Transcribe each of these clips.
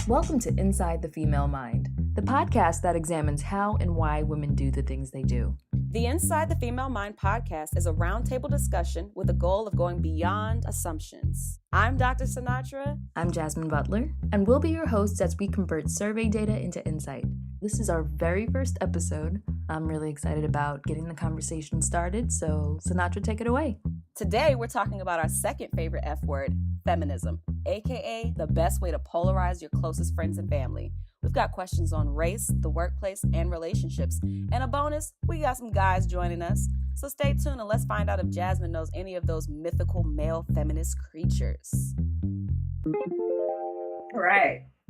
Welcome to Inside the Female Mind, the podcast that examines how and why women do the things they do. The Inside the Female Mind podcast is a roundtable discussion with the goal of going beyond assumptions. I'm Dr. Sinatra. I'm Jazmin Butler, and we'll be your hosts as we convert survey data into insight. This is our very first episode. I'm really excited about getting the conversation started, so Sinatra, take it away. Today, we're talking about our second favorite F word, feminism, aka the best way to polarize your closest friends and family. We've got questions on race, the workplace, and relationships. And a bonus, we got some guys joining us. So stay tuned and let's find out if Jazmin knows any of those mythical male feminist creatures.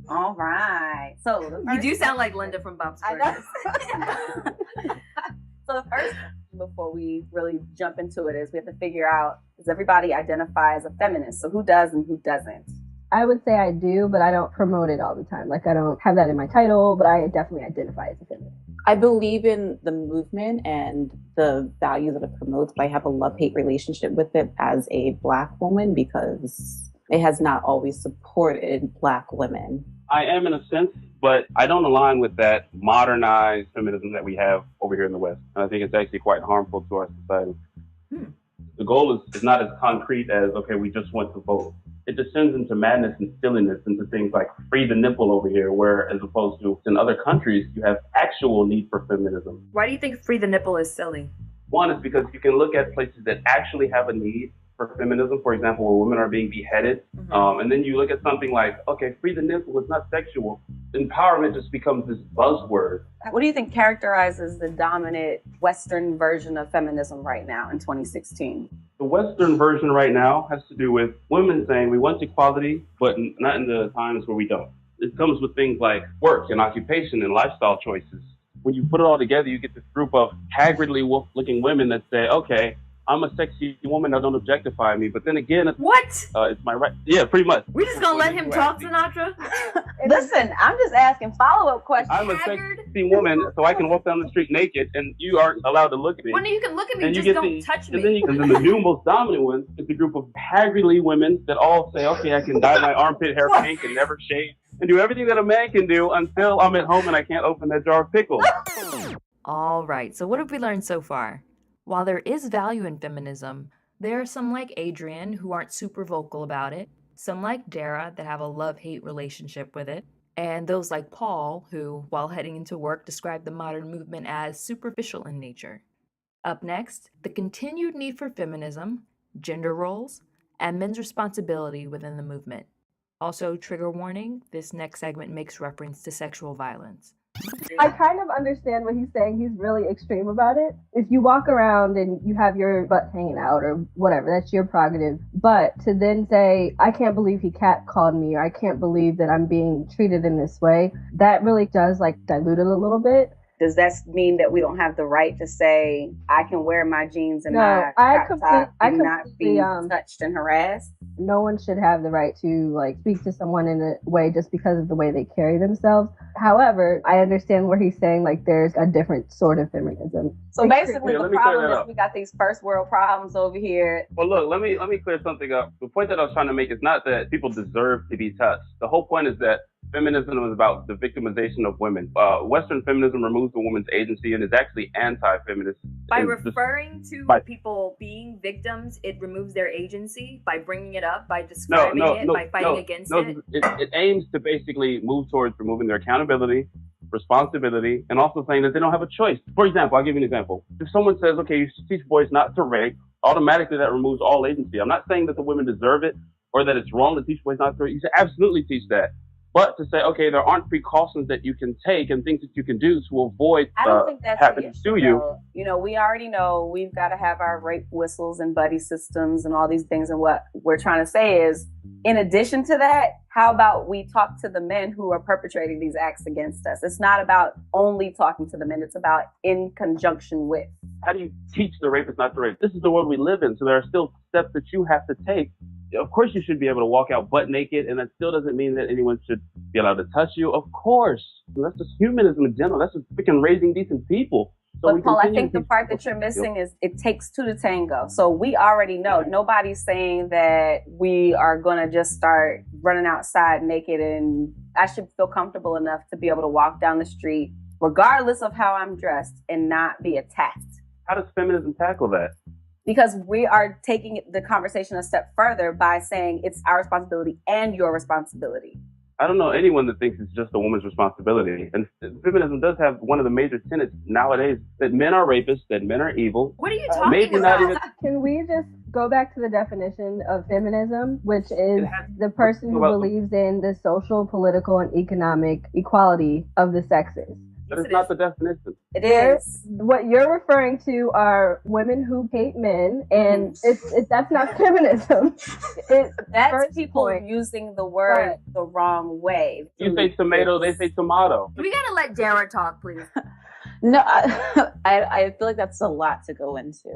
All right. So You do sound like Linda from Bob's Burgers. So the first thing before we really jump into it is we have to figure out, does everybody identify as a feminist? So who does and who doesn't? I would say I do, but I don't promote it all the time. Like, I don't have that in my title, but I definitely identify as a feminist. I believe in the movement and the values that it promotes, but I have a love-hate relationship with it as a Black woman because it has not always supported Black women. I am in a sense, but I don't align with that modernized feminism that we have over here in the West. And I think it's actually quite harmful to our society. The goal is not as concrete as, okay, we just want to vote. It descends into madness and silliness, into things like free the nipple over here, where as opposed to in other countries, you have actual need for feminism. Why do you think free the nipple is silly? One is because you can look at places that actually have a need for feminism, for example, where women are being beheaded. And then you look at something like, okay, free the nipple is not sexual. Empowerment just becomes this buzzword. What do you think characterizes the dominant Western version of feminism right now in 2016? The Western version right now has to do with women saying we want equality, but not in the times where we don't. It comes with things like work and occupation and lifestyle choices. When you put it all together, you get this group of haggardly looking women that say, okay, I'm a sexy woman, now don't objectify me. But then again, What? It's my right. Yeah, pretty much. We're just gonna let him talk, Sinatra? Listen, I'm just asking follow-up questions. I'm a Haggard? sexy woman, so I can walk down the street naked, and you aren't allowed to look at me. Well, no, you can look at me, And just you get don't touch me. And then the new most dominant one is the group of haggardly women that all say, okay, I can dye my armpit hair pink and never shave and do everything that a man can do until I'm at home and I can't open that jar of pickles. All right, so what have we learned so far? While there is value in feminism, there are some like Adrian who aren't super vocal about it, some like Dara that have a love-hate relationship with it, and those like Paul who, while heading into work, describe the modern movement as superficial in nature. Up next, the continued need for feminism, gender roles, and men's responsibility within the movement. Also, trigger warning, this next segment makes reference to sexual violence. I kind of understand what he's saying. He's really extreme about it. If you walk around and you have your butt hanging out or whatever, that's your prerogative. But to then say, I can't believe he catcalled me, or I can't believe that I'm being treated in this way, that really does dilute it a little bit. Does that mean that we don't have the right to say, I can wear my jeans and my crop top and not be touched and harassed? No one should have the right to speak to someone in a way just because of the way they carry themselves. However, I understand where he's saying there's a different sort of feminism. So basically, Yeah, the problem is we got these first world problems over here. Well, look, let me clear something up. The point that I was trying to make is not that people deserve to be touched. The whole point is that feminism is about the victimization of women. Western feminism removes the woman's agency and is actually anti-feminist. By referring to people being victims, it removes their agency. By bringing it up, by describing by fighting against it. It aims to basically move towards removing their accountability, responsibility, and also saying that they don't have a choice. For example, I'll give you an example. If someone says, okay, you should teach boys not to rape, automatically that removes all agency. I'm not saying that the women deserve it or that it's wrong to teach boys not to rape. You should absolutely teach that. But to say, okay, there aren't precautions that you can take and things that you can do to avoid happening to you. You know, we already know we've got to have our rape whistles and buddy systems and all these things. And what we're trying to say is, in addition to that, how about we talk to the men who are perpetrating these acts against us? It's not about only talking to the men. It's about in conjunction with. How do you teach the rapist not to rape? This is the world we live in. So there are still steps that you have to take. Of course, you should be able to walk out butt naked, and that still doesn't mean that anyone should be allowed to touch you. Of course. That's just humanism in general. That's just freaking raising decent people. So we But Paul, I continue think to the teach part people- that you're missing is it takes two to tango. So we already know. Nobody's saying that we are going to just start running outside naked, and I should feel comfortable enough to be able to walk down the street, regardless of how I'm dressed, and not be attacked. How does feminism tackle that? Because we are taking the conversation a step further by saying it's our responsibility and your responsibility. I don't know anyone that thinks it's just a woman's responsibility. And feminism does have one of the major tenets nowadays that men are rapists, that men are evil. What are you talking Maybe about? not even. Can we just go back to the definition of feminism, which is It has- the person who about- believes in the social, political, and economic equality of the sexes? That is not the definition. It is. What you're referring to are women who hate men, and that's not feminism. That's first people point. using the word the wrong way. You say tomato, they say tomato. We gotta let Dara talk, please. No, I feel like that's a lot to go into.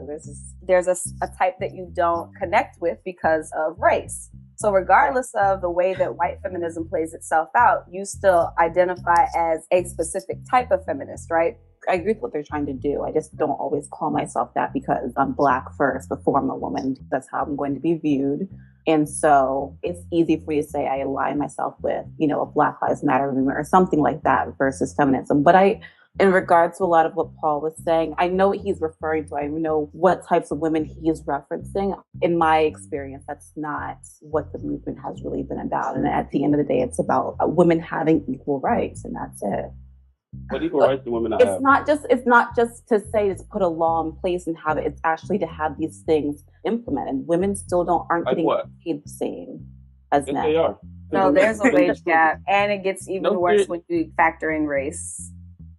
There's a type that you don't connect with because of race. So regardless of the way that white feminism plays itself out, you still identify as a specific type of feminist, right? I agree with what they're trying to do. I just don't always call myself that because I'm Black first before I'm a woman. That's how I'm going to be viewed. And so it's easy for me to say I align myself with, a Black Lives Matter movement or something like that versus feminism. But in regards to a lot of what Paul was saying, I know what he's referring to. I know what types of women he is referencing. In my experience, that's not what the movement has really been about. And at the end of the day, it's about women having equal rights, and that's it. What equal rights do women not It's have? not just to say to put a law in place and have it. It's actually to have these things implemented. Women still aren't Like getting what? paid the same as Yes, men. they are. No, there's a wage gap, and it gets even No, worse it- when you factor in race.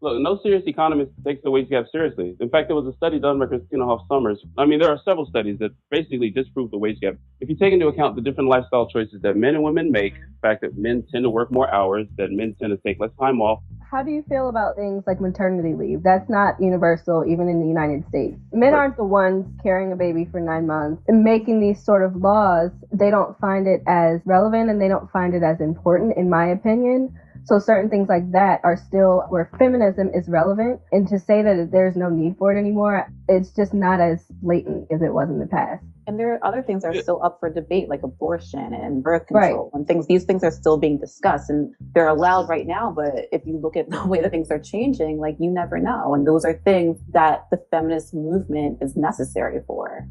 Look, no serious economist takes the wage gap seriously. In fact, there was a study done by Christina Hoff Summers. I mean, there are several studies that basically disprove the wage gap. If you take into account the different lifestyle choices that men and women make, the fact that men tend to work more hours, that men tend to take less time off. How do you feel about things like maternity leave? That's not universal, even in the United States. Men aren't the ones carrying a baby for 9 months and making these sort of laws. They don't find it as relevant and they don't find it as important, in my opinion. So certain things like that are still where feminism is relevant. And to say that there's no need for it anymore, it's just not as blatant as it was in the past. And there are other things that are still up for debate, like abortion and birth control and things. These things are still being discussed and they're allowed right now. But if you look at the way that things are changing, like you never know. And those are things that the feminist movement is necessary for.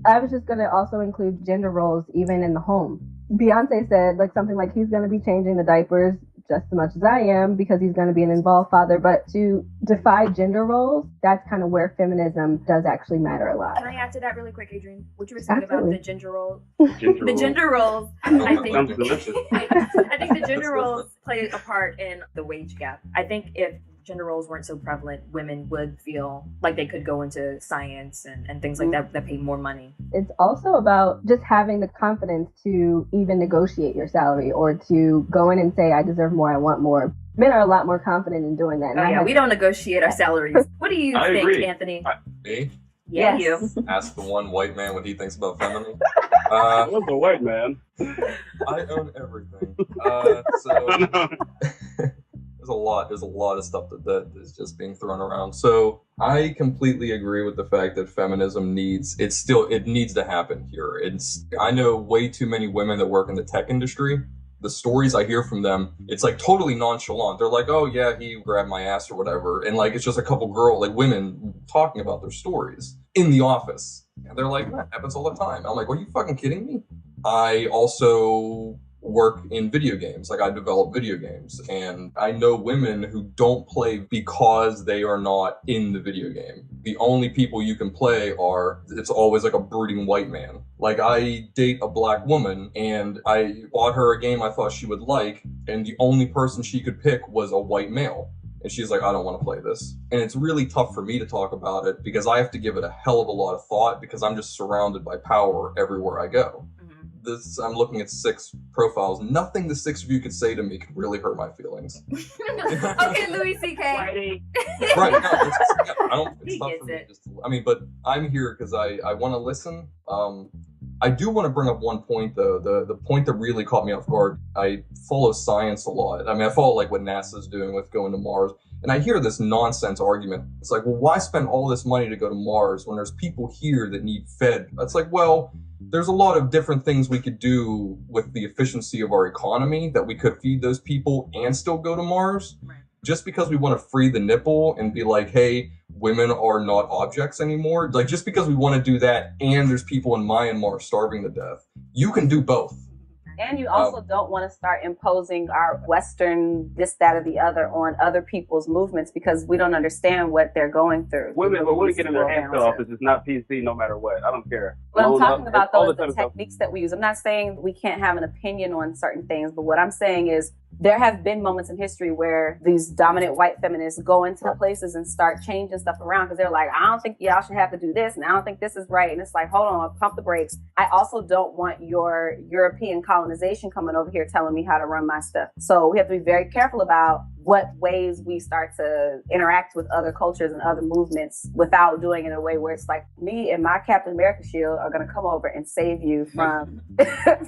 I was just going to also include gender roles even in the home. Beyonce said something like he's going to be changing the diapers just as much as I am because he's going to be an involved father. But to defy gender roles, that's kind of where feminism does actually matter a lot. Can I add to that really quick, Adrian? What you were saying about the gender roles? Gender The roles. gender roles, I think, Sounds delicious. I think the gender roles play a part in the wage gap. I think if gender roles weren't so prevalent, women would feel like they could go into science and things like that pay more money. It's also about just having the confidence to even negotiate your salary or to go in and say, I deserve more, I want more. Men are a lot more confident in doing that. Oh yeah, we don't negotiate our salaries. What do you I think, agree. Anthony? Me? Yeah, Yes. you. Ask the one white man what he thinks about feminism. What's a white man? I own everything. There's a lot of stuff that is just being thrown around. So I completely agree with the fact that feminism needs to happen here. I know way too many women that work in the tech industry. The stories I hear from them, it's totally nonchalant. They're like, oh yeah, he grabbed my ass or whatever. And it's just a couple women talking about their stories in the office. And they're like, that happens all the time. I'm like, are you fucking kidding me? I also work in video games. I develop video games, and I know women who don't play because they are not in the video game. The only people you can play it's always a brooding white man. I date a black woman, and I bought her a game I thought she would like, and the only person she could pick was a white male. And she's like, I don't want to play this. And it's really tough for me to talk about it because I have to give it a hell of a lot of thought because I'm just surrounded by power everywhere I go. I'm looking at 6 profiles. Nothing the 6 of you could say to me could really hurt my feelings. Okay, Louis C.K. Right? No, it's He tough gets for me. it. But I'm here because I want to listen. I do want to bring up one point though. The point that really caught me off guard. I follow science a lot. I follow what NASA's doing with going to Mars. And I hear this nonsense argument. It's like, well, why spend all this money to go to Mars when there's people here that need fed? It's like, well, there's a lot of different things we could do with the efficiency of our economy that we could feed those people and still go to Mars. Right. Just because we want to free the nipple and be like, hey, women are not objects anymore. Like, just because we want to do that and there's people in Myanmar starving to death, you can do both. And you also don't want to start imposing our Western this, that, or the other on other people's movements because we don't understand what they're going through. Women getting their hands cut off is just not PC no matter what. I don't care. What I'm talking about, though, is the techniques that we use. I'm not saying we can't have an opinion on certain things, but what I'm saying is there have been moments in history where these dominant white feminists go into places and start changing stuff around because they're like, I don't think y'all should have to do this, and I don't think this is right. And it's like, hold on, pump the brakes. I also don't want your European colonization coming over here telling me how to run my stuff. So we have to be very careful about what ways we start to interact with other cultures and other movements without doing it in a way where it's like me and my Captain America shield are going to come over and save you from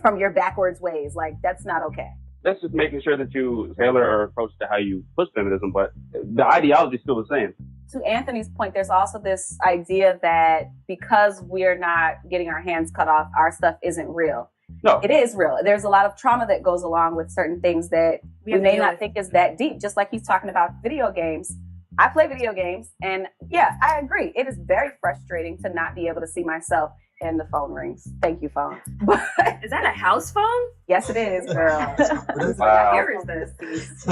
from your backwards ways. Like, that's not okay. That's just making sure that you tailor or approach to how you push feminism, but the ideology is still the same. To Anthony's point, there's also this idea that because we're not getting our hands cut off, our stuff isn't real. No. It is real. There's a lot of trauma that goes along with certain things that we may not think is that deep, just like he's talking about video games. I play video games, and yeah, I agree. It is very frustrating to not be able to see myself. And the phone rings. Thank you, phone. Is that a house phone? Yes, it is, girl. Wow. Where is this?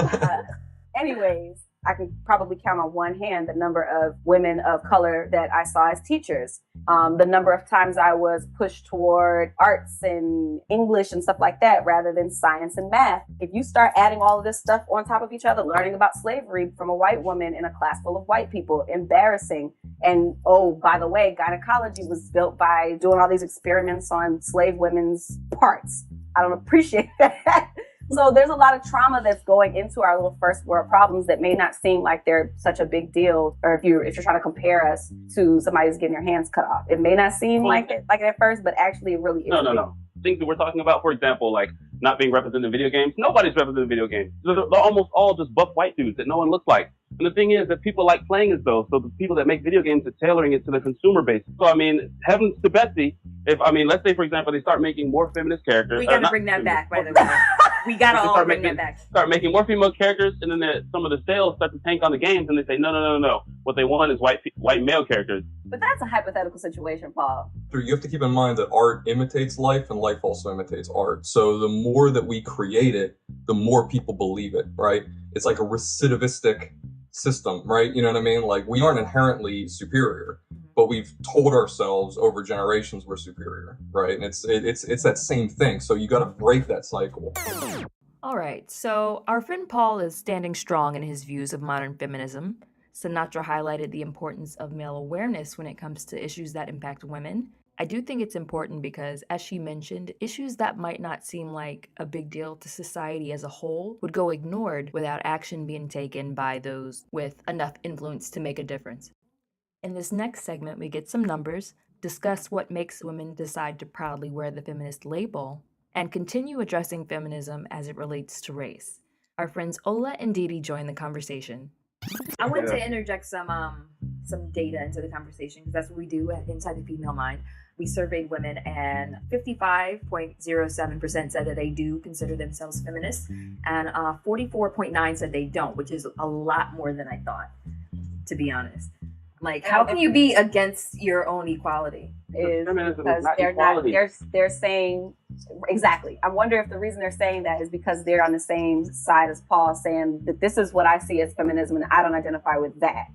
Anyways, I can probably count on one hand the number of women of color that I saw as teachers. The number of times I was pushed toward arts and English and stuff like that rather than science and math. If you start adding all of this stuff on top of each other, learning about slavery from a white woman in a class full of white people, embarrassing. And oh, by the way, gynecology was built by doing all these experiments on slave women's parts. I don't appreciate that. So there's a lot of trauma that's going into our little first world problems that may not seem like they're such a big deal. Or if you're trying to compare us to somebody who's getting their hands cut off, it may not seem like it at first, but actually it really is. No. Things that we're talking about, for example, like not being represented in video games. Nobody's represented in video games. They're almost all just buff white dudes that no one looks like. And the thing is that people like playing as those. So the people that make video games are tailoring it to the consumer base. So, I mean, heavens to Betsy, let's say, for example, they start making more feminist characters. We got to bring that back, by the way. We got to all bring that back. Start making more female characters, and then some of the sales start to tank on the games, and they say, no. What they want is white male characters. But that's a hypothetical situation, Paul. You have to keep in mind that art imitates life, and life also imitates art. So the more that we create it, the more people believe it, right? It's like a recidivistic system, right? You know what I mean? Like, we aren't inherently superior, but we've told ourselves over generations we're superior, right? And it's that same thing. So you got to break that cycle. All right, so our friend Paul is standing strong in his views of modern feminism. Sinatra highlighted the importance of male awareness when it comes to issues that impact women. I do think it's important because, as she mentioned, issues that might not seem like a big deal to society as a whole would go ignored without action being taken by those with enough influence to make a difference. In this next segment, we get some numbers, discuss what makes women decide to proudly wear the feminist label, and continue addressing feminism as it relates to race. Our friends Ola and Didi join the conversation. I want to interject some data into the conversation because that's what we do at Inside the Female Mind. We surveyed women, and 55.07% said that they do consider themselves feminists, and 44.9% said they don't, which is a lot more than I thought, to be honest. Like, how can you be against your own equality? Is because they're saying, exactly. I wonder if the reason they're saying that is because they're on the same side as Paul, saying that this is what I see as feminism and I don't identify with that.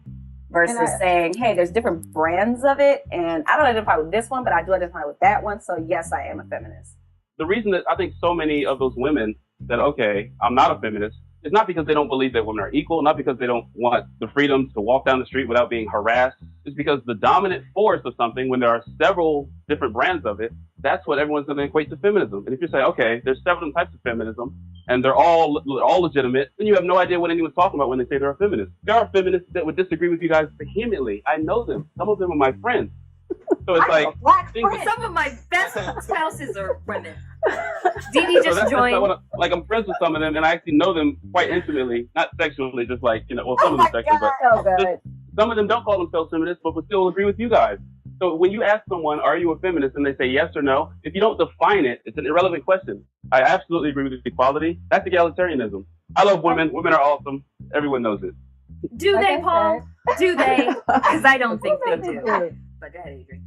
Versus saying, hey, there's different brands of it and I don't identify with this one, but I do identify with that one. So yes, I am a feminist. The reason that I think so many of those women that, okay, I'm not a feminist, it's not because they don't believe that women are equal, not because they don't want the freedom to walk down the street without being harassed. It's because the dominant force of something, when there are several different brands of it, that's what everyone's going to equate to feminism. And if you say, okay, there's several types of feminism, and they're all legitimate, then you have no idea what anyone's talking about when they say they're a feminist. There are feminists that would disagree with you guys vehemently. I know them. Some of them are my friends. So it's like, some of my best spouses are women. Dee So just that's joined. not what like I'm friends with some of them, and I actually know them quite intimately, not sexually, just like well, some of them sexually, but So good. some of them don't call themselves feminists, but would still agree with you guys. So when you ask someone, "Are you a feminist?" and they say yes or no, if you don't define it, it's an irrelevant question. I absolutely agree with equality. That's egalitarianism. I love women. Women are awesome. Everyone knows it. Do Like they, I Paul? Do they? Because I don't think they do. do. But go ahead, Adrian.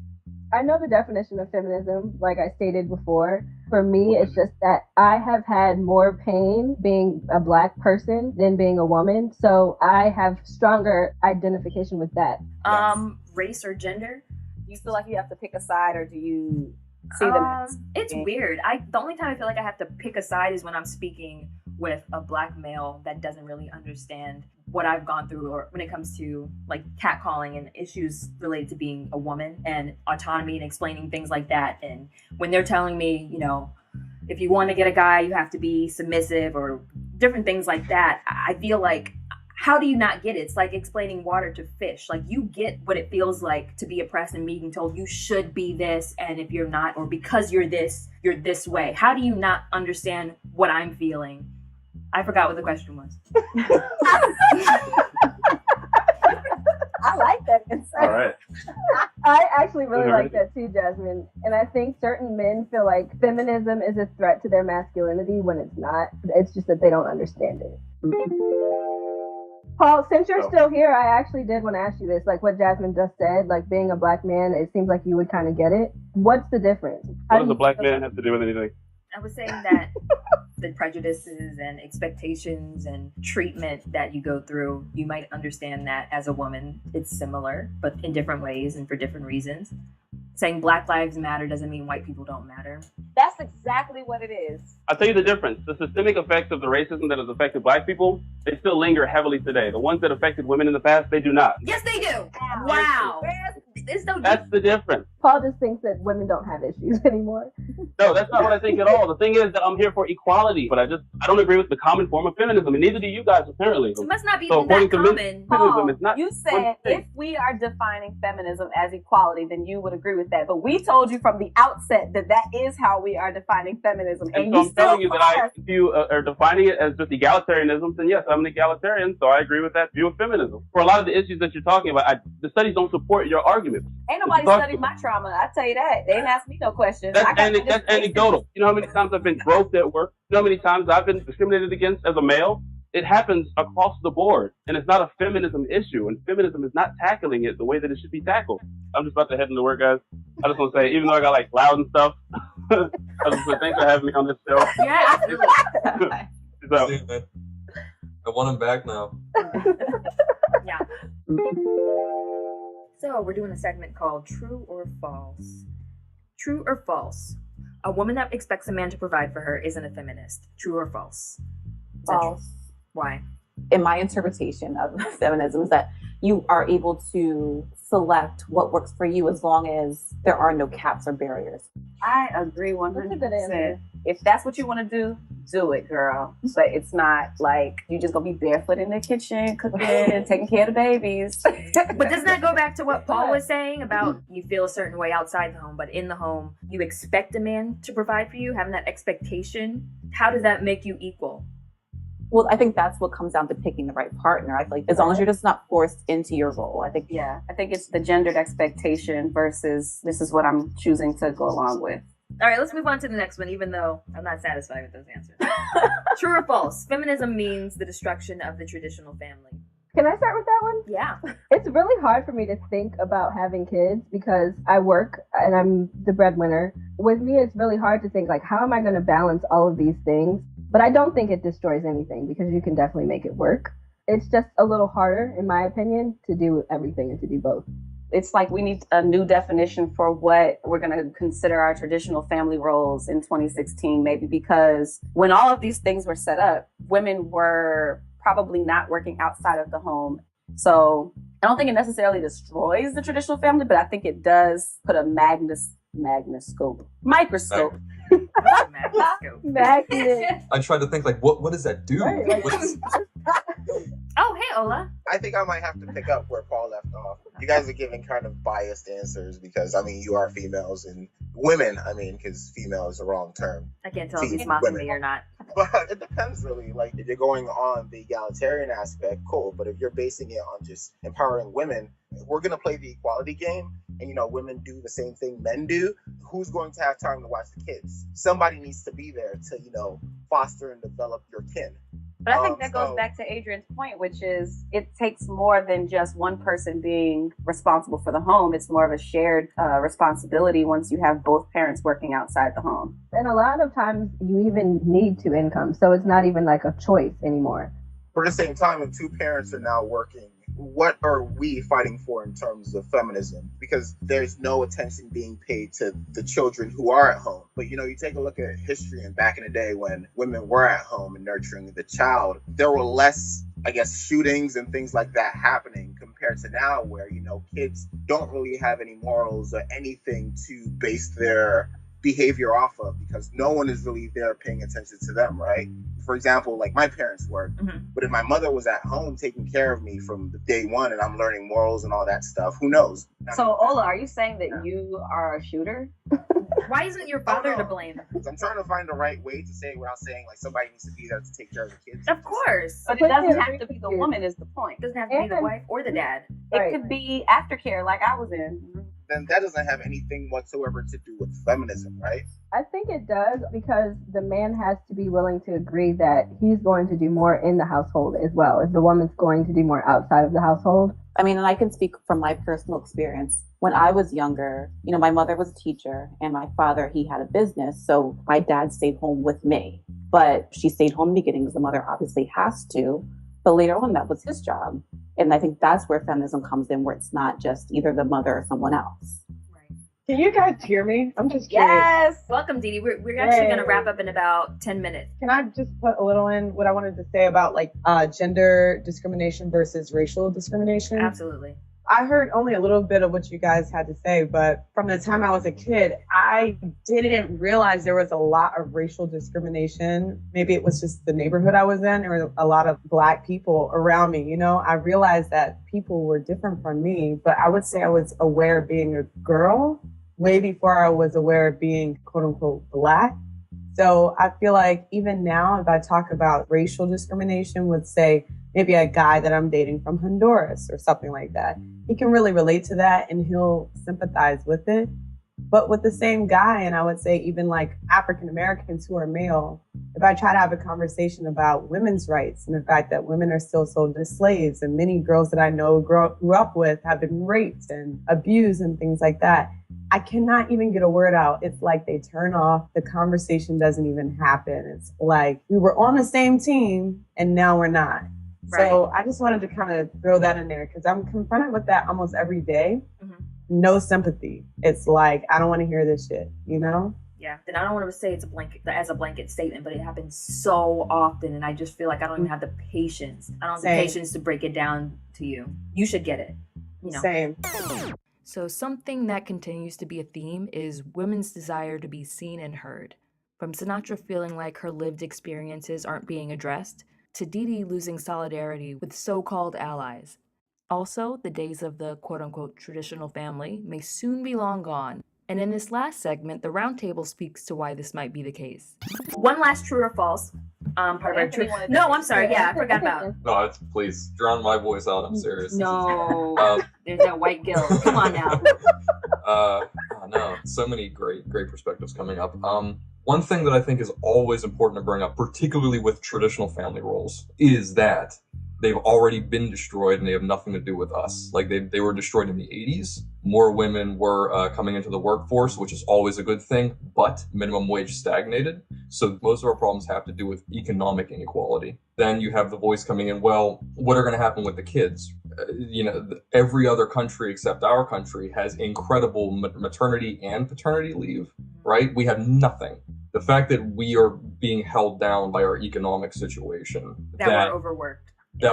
I know the definition of feminism, like I stated before. For me, it's just that I have had more pain being a Black person than being a woman. So I have stronger identification with that. Race or gender? Do you feel like you have to pick a side, or do you see them as It's weird. The only time I feel like I have to pick a side is when I'm speaking with a Black male that doesn't really understand what I've gone through, or when it comes to like catcalling and issues related to being a woman and autonomy and explaining things like that. And when they're telling me, if you want to get a guy, you have to be submissive or different things like that, I feel like, how do you not get it? It's like explaining water to fish. Like, you get what it feels like to be oppressed and being told you should be this, and if you're not, or because you're this way. How do you not understand what I'm feeling? I forgot what the question was. I like that insight. All right. I actually really like that too, Jazmin. And I think certain men feel like feminism is a threat to their masculinity when it's not. It's just that they don't understand it. Paul, since you're still here, I actually did want to ask you this, like what Jazmin just said, like being a Black man, it seems like you would kind of get it. What's the difference? What does a Black man have to do with anything? I was saying that the prejudices and expectations and treatment that you go through, you might understand that as a woman, it's similar, but in different ways and for different reasons. Saying Black Lives Matter doesn't mean white people don't matter. That's exactly what it is. I'll tell you the difference. The systemic effects of the racism that has affected Black people, they still linger heavily today. The ones that affected women in the past, they do not. Yes, they do. Wow. There's no That's the difference. Paul just thinks that women don't have issues anymore. No, that's not what I think at all. The thing is that I'm here for equality, but I don't agree with the common form of feminism, and neither do you guys, apparently. It must not be So that according to common. feminism, Paul, it's not you one said thing. if we are defining feminism as equality, then you would agree with that. But we told you from the outset that is how we are defining feminism. And And so you I'm telling you still that if you are defining it as just egalitarianism, then yes, I'm an egalitarian, so I agree with that view of feminism. For a lot of the issues that you're talking about, the studies don't support your argument. ain't nobody studied my trauma. I tell you that. They didn't ask me no questions. That's anecdotal. You know how many times I've been groped at work? You know how many times I've been discriminated against as a male? It happens across the board, and it's not a feminism issue, and feminism is not tackling it the way that it should be tackled. I'm just about to head into work, guys. I just want to say, even though I got like loud and stuff, I just want to thanks for having me on this show. Yeah, absolutely. So, See, man. I want him back now. Yeah. So we're doing a segment called True or False. True or false? A woman that expects a man to provide for her isn't a feminist. True or false? Is that true? False. Why? In my interpretation of feminism is that you are able to select what works for you as long as there are no caps or barriers. I agree That's a good 100%. answer. If that's what you want to do it, girl. But it's not like you just gonna be barefoot in the kitchen, cooking, and taking care of the babies. But doesn't that go back to what Paul was saying about you feel a certain way outside the home, but in the home, you expect a man to provide for you, having that expectation? How does that make you equal? Well, I think that's what comes down to picking the right partner. I feel like as long as you're just not forced into your role, I think. Yeah, I think it's the gendered expectation versus this is what I'm choosing to go along with. All right, let's move on to the next one, even though I'm not satisfied with those answers. True or false? Feminism means the destruction of the traditional family. Can I start with that one? Yeah. It's really hard for me to think about having kids because I work and I'm the breadwinner. With me, it's really hard to think, like, how am I going to balance all of these things? But I don't think it destroys anything because you can definitely make it work. It's just a little harder, in my opinion, to do everything and to do both. It's like we need a new definition for what we're going to consider our traditional family roles in 2016, maybe because when all of these things were set up, women were probably not working outside of the home. So I don't think it necessarily destroys the traditional family, but I think it does put a microscope. Magnet. I tried to think like, what does that do? Right, like- What is- Oh, hey, Ola. I think I might have to pick up where Paul left off. You guys are giving kind of biased answers because, I mean, you are females and women, I mean, because female is the wrong term. I can't tell if he's Team mocking women. me or not. But it depends really. Like if you're going on the egalitarian aspect, cool. But if you're basing it on just empowering women, if we're gonna play the equality game and women do the same thing men do, who's going to have time to watch the kids? Somebody needs to be there to, foster and develop your kin. But I think that goes back to Adrian's point, which is it takes more than just one person being responsible for the home. It's more of a shared responsibility once you have both parents working outside the home. And a lot of times you even need two incomes, so it's not even like a choice anymore. But at the same time, if two parents are now working, what are we fighting for in terms of feminism? Because there's no attention being paid to the children who are at home. But you take a look at history, and back in the day when women were at home and nurturing the child, there were less, I guess, shootings and things like that happening compared to now where, kids don't really have any morals or anything to base their behavior off of because no one is really there paying attention to them, right? For example, like my parents were, but if my mother was at home taking care of me from day one and I'm learning morals and all that stuff, who knows? So Ola, are you saying that you are a shooter? Why isn't your father to blame? I'm trying to find the right way to say it without saying like somebody needs to be there to take care of the kids. Of course. But it doesn't have to be the woman is the point. It doesn't have to be the wife or the dad. It could be aftercare like I was in. Then that doesn't have anything whatsoever to do with feminism, right? I think it does because the man has to be willing to agree that he's going to do more in the household as well if the woman's going to do more outside of the household. I mean, and I can speak from my personal experience. When I was younger, my mother was a teacher and my father, he had a business. So my dad stayed home with me, but she stayed home in the beginning because the mother obviously has to. But later on, that was his job. And I think that's where feminism comes in, where it's not just either the mother or someone else. Can you guys hear me? I'm just curious. Yes. Welcome, Dee Dee. We're actually going to wrap up in about 10 minutes. Can I just put a little in what I wanted to say about gender discrimination versus racial discrimination? Absolutely. I heard only a little bit of what you guys had to say, but from the time I was a kid, I didn't realize there was a lot of racial discrimination. Maybe it was just the neighborhood I was in. There were a lot of Black people around me. I realized that people were different from me, but I would say I was aware of being a girl way before I was aware of being quote unquote Black. So I feel like even now, if I talk about racial discrimination with, say, maybe a guy that I'm dating from Honduras or something like that, he can really relate to that and he'll sympathize with it. But with the same guy, and I would say even like African Americans who are male, if I try to have a conversation about women's rights and the fact that women are still sold as slaves, and many girls that I know grew up with have been raped and abused and things like that, I cannot even get a word out. It's like they turn off. The conversation doesn't even happen. It's like we were on the same team and now we're not. Right. So I just wanted to kind of throw that in there because I'm confronted with that almost every day. No sympathy. It's like, I don't want to hear this shit, Yeah. And I don't want to say it's as a blanket statement, but it happens so often. And I just feel like I don't even have the patience. I don't have the patience to break it down to you. You should get it. Same. So something that continues to be a theme is women's desire to be seen and heard. From Sinatra feeling like her lived experiences aren't being addressed, to Dee Dee losing solidarity with so-called allies. Also, the days of the quote-unquote traditional family may soon be long gone. And in this last segment, the roundtable speaks to why this might be the case. One last true or false. Part of our true. No, I'm sorry. Yeah, I forgot about. No, please drown my voice out. I'm serious. No, there's that white guilt. Come on now. No, so many great perspectives coming up. One thing that I think is always important to bring up, particularly with traditional family roles, is that they've already been destroyed and they have nothing to do with us. Like they were destroyed in the 80s. More women were coming into the workforce, which is always a good thing, but minimum wage stagnated. So most of our problems have to do with economic inequality. Then you have the voice coming in, well, what are going to happen with the kids? Every other country except our country has incredible maternity and paternity leave, right? We have nothing. The fact that we are being held down by our economic situation. That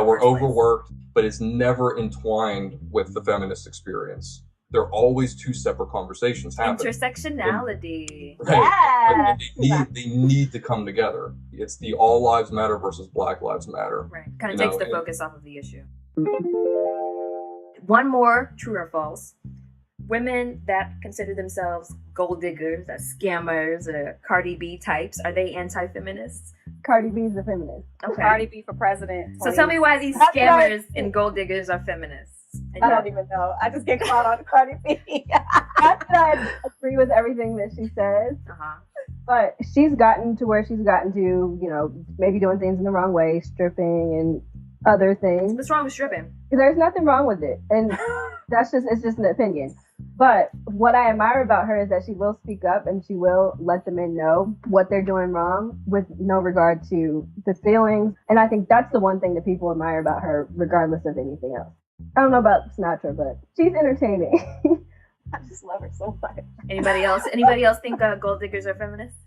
we're overworked. But it's never entwined with the feminist experience. They're always two separate conversations happening. Intersectionality. Right. They need to come together. It's the all lives matter versus Black lives matter. Right. Kind of takes the focus off of the issue. One more, true or false. women that consider themselves gold diggers, scammers, or Cardi B types, are they anti-feminists? Cardi B is a feminist. Okay. Cardi B for president. So tell me why these That's what I scammers and gold diggers are feminists. I don't even know. I just get caught on Cardi B. Not that I agree with everything that she says, but she's gotten to where she's gotten to, you know, maybe doing things in the wrong way, stripping and other things. What's wrong with stripping? There's nothing wrong with it, and it's just an opinion. But what I admire about her is that she will speak up and she will let the men know what they're doing wrong with no regard to the feelings. And I think that's the one thing that people admire about her, regardless of anything else. I don't know about Sinatra, but she's entertaining. I just love her so much. Anybody else? Anybody else think gold diggers are feminists?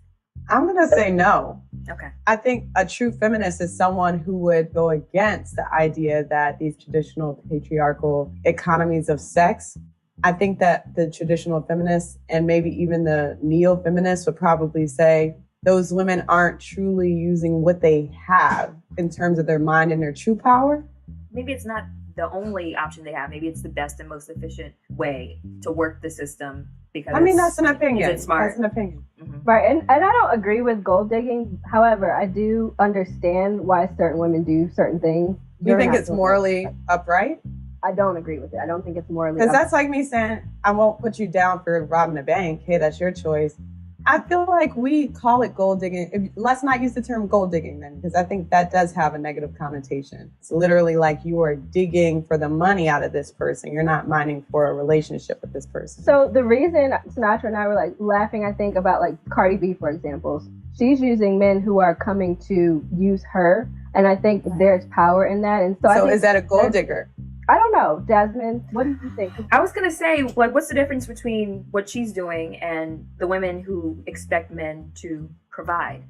I'm going to say no. Okay. I think a true feminist is someone who would go against the idea that these traditional patriarchal economies of sex. I think that the traditional feminists and maybe even the neo-feminists would probably say those women aren't truly using what they have in terms of their mind and their true power. Maybe it's not the only option they have. Maybe it's the best and most efficient way to work the system. Because I mean, that's an opinion. It's smart. That's an opinion. Mm-hmm. Right, and I don't agree with gold digging. However, I do understand why certain women do certain things. Do you think it's morally upright? I don't agree with it. I don't think it's morally Because upright. that's like me saying, I won't put you down for robbing a bank. Hey, that's your choice. I feel like we call it gold digging. Let's not use the term gold digging then, because I think that does have a negative connotation. It's literally like you are digging for the money out of this person. You're not mining for a relationship with this person. So the reason Sinatra and I were like laughing, I think, about like Cardi B, for example, she's using men who are coming to use her. And I think there's power in that. And so I think is that a gold digger? I don't know, Jazmin. What do you think? I was gonna say, like, what's the difference between what she's doing and the women who expect men to provide?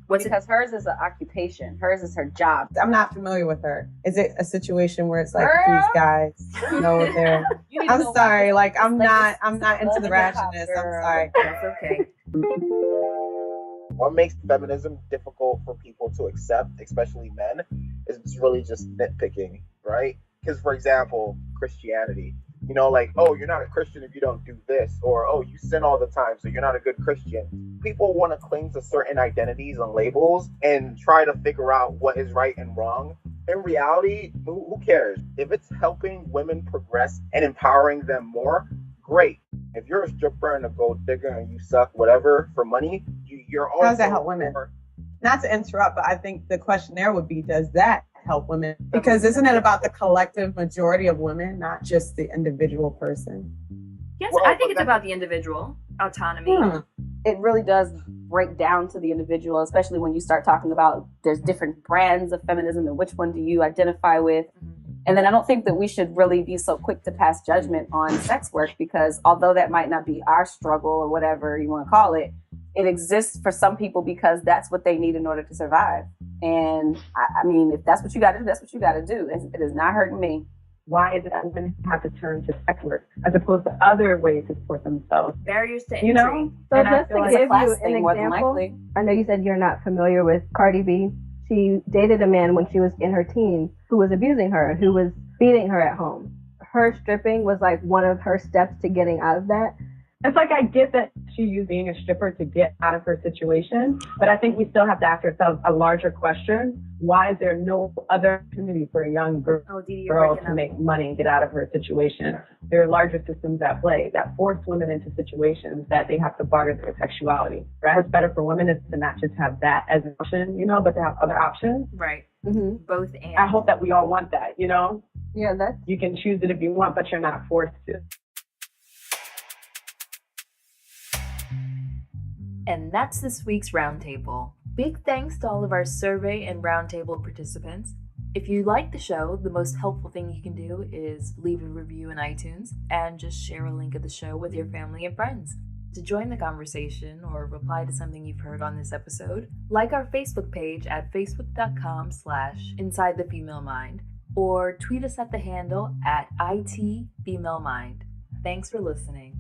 Because hers is an occupation. Hers is her job. I'm not familiar with her. Is it a situation where it's like these guys know what they're? I'm sorry, like I'm not into the ratchetness. I'm sorry. That's okay. What makes feminism difficult for people to accept, especially men, is it's really just nitpicking, right? Because, for example, Christianity, you know, like, oh, you're not a Christian if you don't do this, or, oh, you sin all the time, so you're not a good Christian. People want to cling to certain identities and labels and try to figure out what is right and wrong. In reality, who cares? If it's helping women progress and empowering them more, great. If you're a stripper and a gold digger and you suck whatever for money, you're also... How does that help women? Not to interrupt, but I think the question there would be, does that help women? Because isn't it about the collective majority of women, not just the individual person? Yes, well, I think it's about the individual autonomy. It really does break down to the individual, especially when you start talking about there's different brands of feminism and which one do you identify with. And then I don't think that we should really be so quick to pass judgment on sex work, because although that might not be our struggle or whatever you want to call it, it exists for some people because that's what they need in order to survive. And I mean, if that's what you got to do, that's what you got to do. It is not hurting me. Why is it that women have to turn to sex work as opposed to other ways to support themselves? Barriers to entry. You know? So and just to like give it's a class you an thing, more than example, likely. I know you said you're not familiar with Cardi B. She dated a man when she was in her teens who was abusing her, who was beating her at home. Her stripping was like one of her steps to getting out of that. It's like, I get that she used being a stripper to get out of her situation, but I think we still have to ask ourselves a larger question. Why is there no other opportunity for a young girl to make money and get out of her situation? There are larger systems at play that force women into situations that they have to barter their sexuality. Right? What's better for women is to not just have that as an option, you know, but to have other options. Right. Mm-hmm. Both and. I hope that we all want that, you know? Yeah, you can choose it if you want, but you're not forced to. And that's this week's Roundtable. Big thanks to all of our survey and Roundtable participants. If you like the show, the most helpful thing you can do is leave a review in iTunes and just share a link of the show with your family and friends. To join the conversation or reply to something you've heard on this episode, like our Facebook page at facebook.com/InsideTheFemaleMind or tweet us at the handle @ITFemaleMind. Thanks for listening.